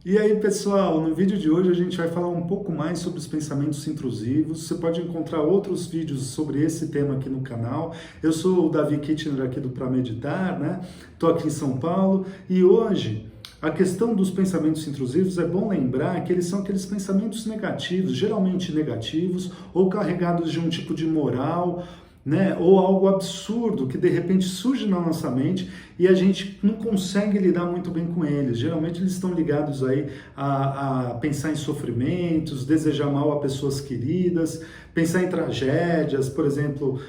E aí, pessoal, no vídeo de hoje a gente vai falar um pouco mais sobre os pensamentos intrusivos. Você pode encontrar outros vídeos sobre esse tema aqui no canal. Eu sou o Davi Kittner aqui do Pra Meditar, né? Estou aqui em São Paulo e hoje a questão dos pensamentos intrusivos é bom lembrar que eles são aqueles pensamentos negativos, geralmente negativos ou carregados de um tipo de moral, né? Ou algo absurdo que de repente surge na nossa mente e a gente não consegue lidar muito bem com eles. Geralmente eles estão ligados aí a pensar em sofrimentos, desejar mal a pessoas queridas, pensar em tragédias, por exemplo,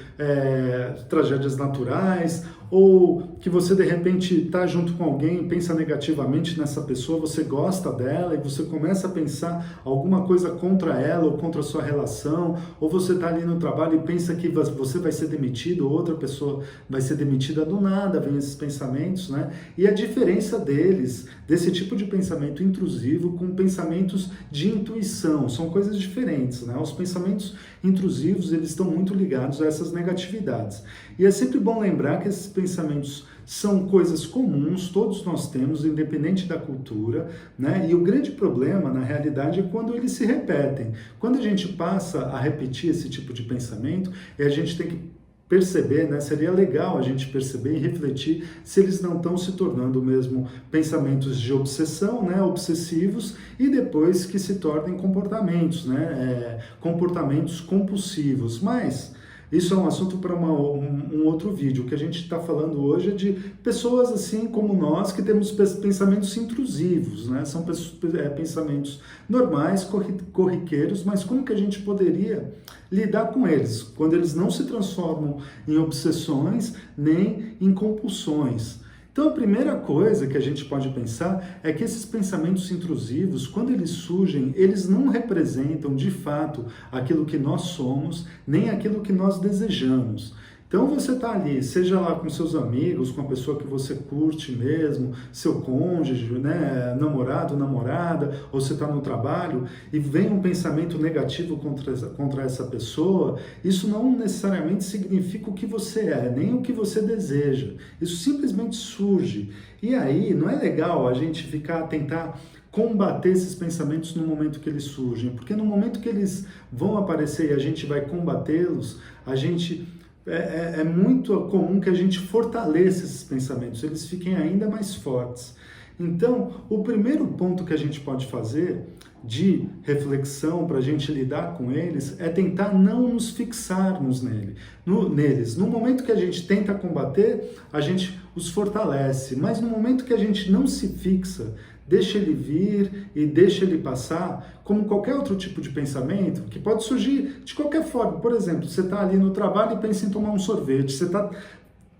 tragédias naturais, ou que você de repente está junto com alguém, pensa negativamente nessa pessoa, você gosta dela e você começa a pensar alguma coisa contra ela ou contra a sua relação, ou você está ali no trabalho e pensa que você vai ser demitido, ou outra pessoa vai ser demitida, do nada vem esses pensamentos, né? E a diferença deles, desse tipo de pensamento intrusivo com pensamentos de intuição, são coisas diferentes, né? Os pensamentos intrusivos, eles estão muito ligados a essas negatividades. E é sempre bom lembrar que esses pensamentos são coisas comuns, todos nós temos, independente da cultura, né? E o grande problema, na realidade, é quando eles se repetem. Quando a gente passa a repetir esse tipo de pensamento, a gente tem que perceber, né? Seria legal a gente perceber e refletir se eles não estão se tornando mesmo pensamentos de obsessão, né? Obsessivos, e depois que se tornem comportamentos, né? Comportamentos compulsivos. Mas isso é um assunto para um outro vídeo. O que a gente está falando hoje é de pessoas assim como nós que temos pensamentos intrusivos, né? São pensamentos normais, corriqueiros, mas como que a gente poderia lidar com eles quando eles não se transformam em obsessões nem em compulsões? Então, a primeira coisa que a gente pode pensar é que esses pensamentos intrusivos, quando eles surgem, eles não representam de fato aquilo que nós somos, nem aquilo que nós desejamos. Então você está ali, seja lá com seus amigos, com a pessoa que você curte mesmo, seu cônjuge, né, namorado, namorada, ou você está no trabalho e vem um pensamento negativo contra essa pessoa, isso não necessariamente significa o que você é, nem o que você deseja. Isso simplesmente surge. E aí não é legal a gente tentar combater esses pensamentos no momento que eles surgem, porque no momento que eles vão aparecer e a gente vai combatê-los, é muito comum que a gente fortaleça esses pensamentos, eles fiquem ainda mais fortes. Então, o primeiro ponto que a gente pode fazer de reflexão para a gente lidar com eles é tentar não nos fixarmos neles. No momento que a gente tenta combater, a gente os fortalece, mas no momento que a gente não se fixa, deixa ele vir e deixa ele passar, como qualquer outro tipo de pensamento, que pode surgir de qualquer forma. Por exemplo, você está ali no trabalho e pensa em tomar um sorvete, você está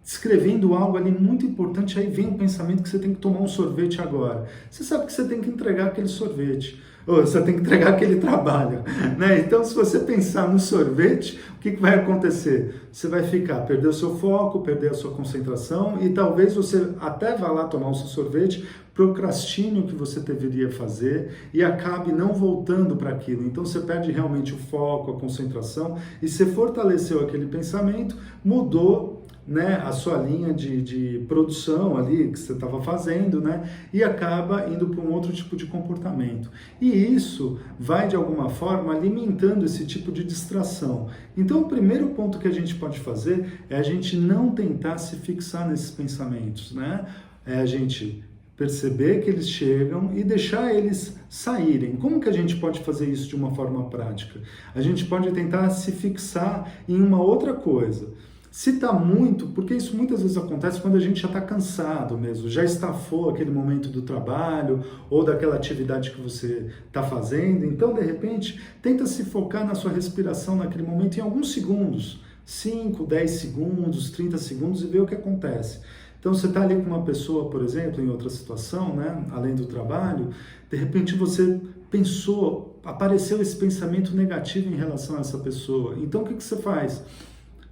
escrevendo algo ali muito importante, aí vem o pensamento que você tem que tomar um sorvete agora. Você sabe que você tem que entregar aquele sorvete, ou você tem que entregar aquele trabalho, né? Então, se você pensar no sorvete, o que vai acontecer? Você vai perder o seu foco, perder a sua concentração e talvez você até vá lá tomar o seu sorvete, procrastine o que você deveria fazer e acabe não voltando para aquilo. Então, você perde realmente o foco, a concentração e você fortaleceu aquele pensamento, mudou, né, a sua linha de produção ali que você estava fazendo, né, e acaba indo para um outro tipo de comportamento. E isso vai, de alguma forma, alimentando esse tipo de distração. Então, o primeiro ponto que a gente pode fazer é a gente não tentar se fixar nesses pensamentos, né? É a gente perceber que eles chegam e deixar eles saírem. Como que a gente pode fazer isso de uma forma prática? A gente pode tentar se fixar em uma outra coisa. Se está muito, porque isso muitas vezes acontece quando a gente já está cansado mesmo, já estafou aquele momento do trabalho ou daquela atividade que você está fazendo, então de repente tenta se focar na sua respiração naquele momento em alguns segundos, 5, 10 segundos, 30 segundos e ver o que acontece. Então você está ali com uma pessoa, por exemplo, em outra situação, né, além do trabalho, de repente você pensou, apareceu esse pensamento negativo em relação a essa pessoa, então o que você faz?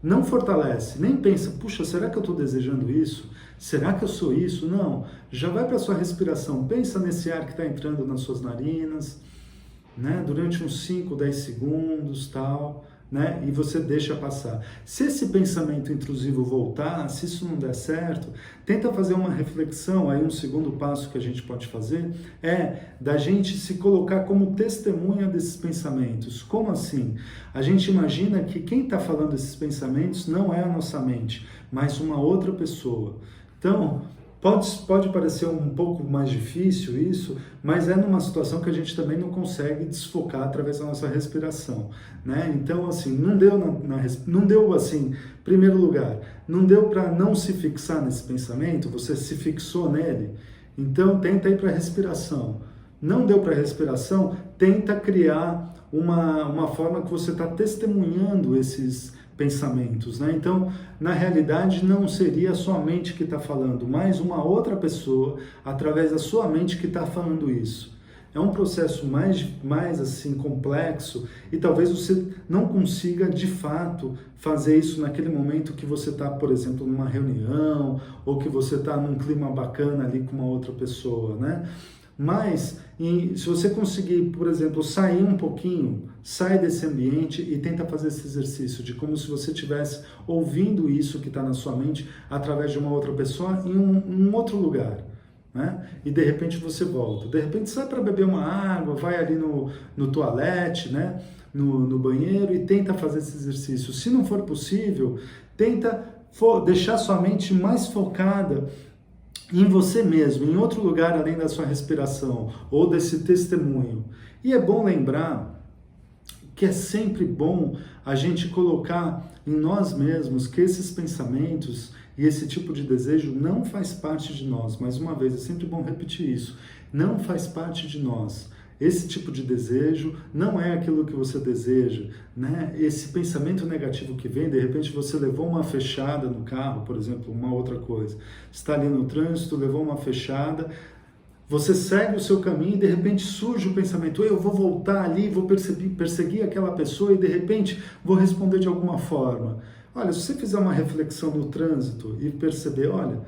Não fortalece, nem pensa, puxa, será que eu estou desejando isso? Será que eu sou isso? Não, já vai para a sua respiração, pensa nesse ar que está entrando nas suas narinas, né? Durante uns 5, 10 segundos, tal. né? E você deixa passar. Se esse pensamento intrusivo voltar, se isso não der certo, tenta fazer uma reflexão. Aí um segundo passo que a gente pode fazer é da gente se colocar como testemunha desses pensamentos. Como assim? A gente imagina que quem está falando esses pensamentos não é a nossa mente, mas uma outra pessoa. Então, pode parecer um pouco mais difícil isso, mas é numa situação que a gente também não consegue desfocar através da nossa respiração, né? Então, assim, não deu assim, primeiro lugar, não deu para não se fixar nesse pensamento, você se fixou nele, então tenta ir para a respiração. Não deu para a respiração, tenta criar uma forma que você está testemunhando esses pensamentos, né? Então, na realidade, não seria a sua mente que está falando, mas uma outra pessoa, através da sua mente, que está falando isso. É um processo mais assim, complexo e talvez você não consiga, de fato, fazer isso naquele momento que você está, por exemplo, numa reunião ou que você está num clima bacana ali com uma outra pessoa, né? Mas, se você conseguir, por exemplo, sair um pouquinho, sai desse ambiente e tenta fazer esse exercício de como se você estivesse ouvindo isso que está na sua mente através de uma outra pessoa em um outro lugar, né? E de repente você volta. De repente sai para beber uma água, vai ali no toalete, né? No banheiro e tenta fazer esse exercício. Se não for possível, tenta deixar sua mente mais focada em você mesmo, em outro lugar além da sua respiração ou desse testemunho. E é bom lembrar que é sempre bom a gente colocar em nós mesmos que esses pensamentos e esse tipo de desejo não faz parte de nós. Mais uma vez, é sempre bom repetir isso. Não faz parte de nós. Esse tipo de desejo não é aquilo que você deseja, né? Esse pensamento negativo que vem, de repente você levou uma fechada no carro, por exemplo, uma outra coisa. Está ali no trânsito, levou uma fechada, você segue o seu caminho e de repente surge o pensamento, eu vou voltar ali, vou perseguir aquela pessoa e de repente vou responder de alguma forma. Olha, se você fizer uma reflexão no trânsito e perceber, olha,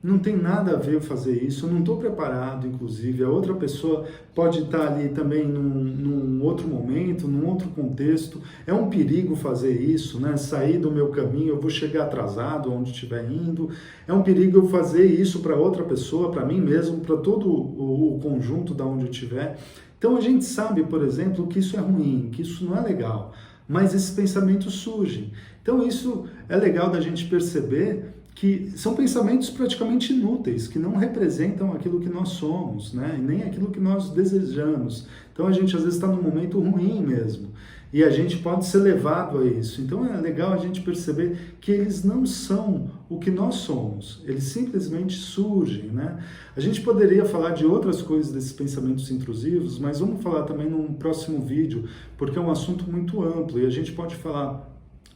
não tem nada a ver eu fazer isso, eu não estou preparado, inclusive, a outra pessoa pode estar ali também num outro momento, num outro contexto, é um perigo fazer isso, né? Sair do meu caminho, eu vou chegar atrasado onde estiver indo, é um perigo eu fazer isso para outra pessoa, para mim mesmo, para todo o conjunto da onde eu estiver. Então a gente sabe, por exemplo, que isso é ruim, que isso não é legal, mas esses pensamentos surgem. Então isso é legal da gente perceber que são pensamentos praticamente inúteis, que não representam aquilo que nós somos, né? E nem aquilo que nós desejamos. Então a gente às vezes está num momento ruim mesmo, e a gente pode ser levado a isso. Então é legal a gente perceber que eles não são o que nós somos, eles simplesmente surgem, né? A gente poderia falar de outras coisas desses pensamentos intrusivos, mas vamos falar também num próximo vídeo, porque é um assunto muito amplo, e a gente pode falar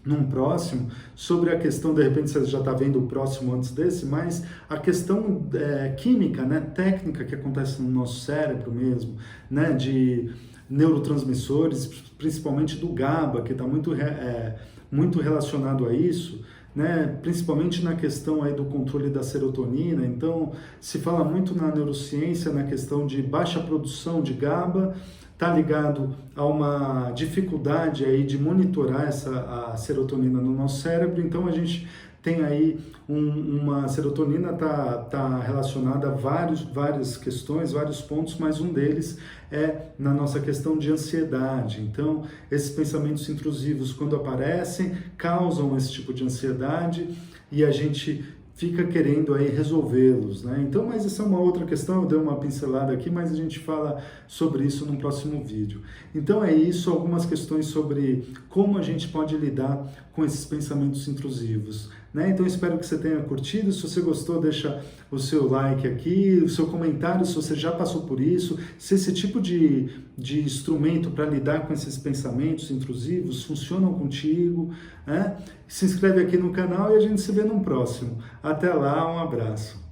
num próximo, sobre a questão, de repente você já está vendo o próximo antes desse, mas a questão química, né, técnica que acontece no nosso cérebro mesmo, né, de neurotransmissores, principalmente do GABA, que está muito relacionado a isso, né, principalmente na questão aí do controle da serotonina. Então, se fala muito na neurociência na questão de baixa produção de GABA, está ligado a uma dificuldade aí de monitorar a serotonina no nosso cérebro. Então a gente tem aí uma serotonina tá relacionada a várias questões, vários pontos, mas um deles é na nossa questão de ansiedade. Então esses pensamentos intrusivos, quando aparecem, causam esse tipo de ansiedade e a gente fica querendo aí resolvê-los, né? Então, mas essa é uma outra questão, eu dei uma pincelada aqui, mas a gente fala sobre isso no próximo vídeo. Então é isso, algumas questões sobre como a gente pode lidar com esses pensamentos intrusivos, né? Então espero que você tenha curtido. Se você gostou, deixa o seu like aqui, o seu comentário se você já passou por isso, se esse tipo de instrumento para lidar com esses pensamentos intrusivos funcionam contigo, né? Se inscreve aqui no canal e a gente se vê no próximo. Até lá, um abraço.